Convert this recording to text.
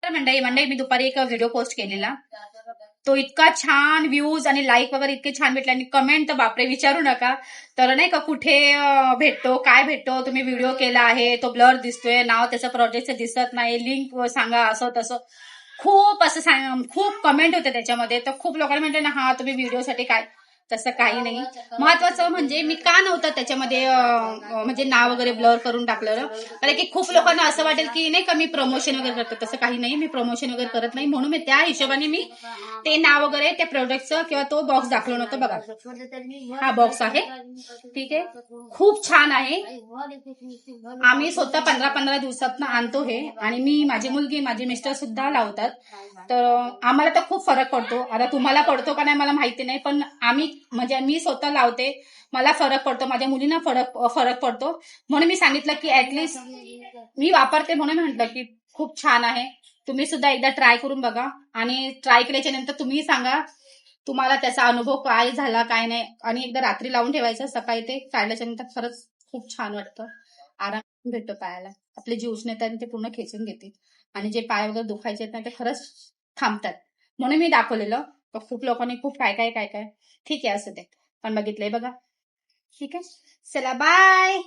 तर मंडळी मी दुपारी एक व्हिडिओ पोस्ट केलेला. तो इतका छान व्ह्यूज आणि लाईक वगैरे इतके छान भेटले आणि कमेंट तर बापरे विचारू नका. तर नाही का कुठे भेटतो काय भेटतो, तुम्ही व्हिडिओ केला आहे तो ब्लर दिसतोय, नाव त्याचं प्रोजेक्टचं दिसत नाही, लिंक सांगा, असं तसं खूप असं खूप कमेंट होते त्याच्यामध्ये. तर खूप लोकांनी म्हटलं ना हा तुम्ही व्हिडिओसाठी काय, तसं काही नाही. महत्वाचं म्हणजे मी का नव्हतं त्याच्यामध्ये म्हणजे नाव वगैरे ब्लर करून टाकलं, कारण की खूप लोकांना असं वाटेल की नाही का मी प्रमोशन वगैरे करतो. तसं काही नाही, मी प्रमोशन वगैरे करत नाही. म्हणून मी त्या हिशोबाने मी ते नाव वगैरे त्या प्रोडक्टचं किंवा तो बॉक्स दाखवलं नव्हतं. बघा हा बॉक्स आहे, ठीक आहे, खूप छान आहे. आम्ही स्वतः 15-15 दिवसात आणतो हे, आणि मी, माझी मुलगी, माझे मिस्टर सुद्धा लावतात. तर आम्हाला तर खूप फरक पडतो. आता तुम्हाला पडतो का नाही मला माहिती नाही, पण आम्ही म्हणजे मी स्वतः लावते, मला फरक पडतो, माझ्या मुलींना फरक पडतो. म्हणून मी सांगितलं की ऍटलिस्ट मी वापरते, म्हणून म्हटलं की खूप छान आहे. तुम्ही सुद्धा एकदा ट्राय करून बघा, आणि ट्राय केल्याच्या नंतर तुम्ही सांगा तुम्हाला त्याचा अनुभव काय झाला काय नाही. आणि एकदा रात्री लावून ठेवायचं, सकाळी ते काढल्याच्या नंतर खरंच खूप छान वाटतं, आराम भेटतो पायाला. आपली जी उष्णता आहे ते पूर्ण खेचून घेते, आणि जे पाय वगैरे दुखायचे आहेत ना ते खरंच थांबतात. म्हणून मी दाखवलेलं. खूप लोकांनी खूप काय काय काय काय ठीक आहे असं ते पण बघितलंय बघा. ठीक आहे, चला बाय.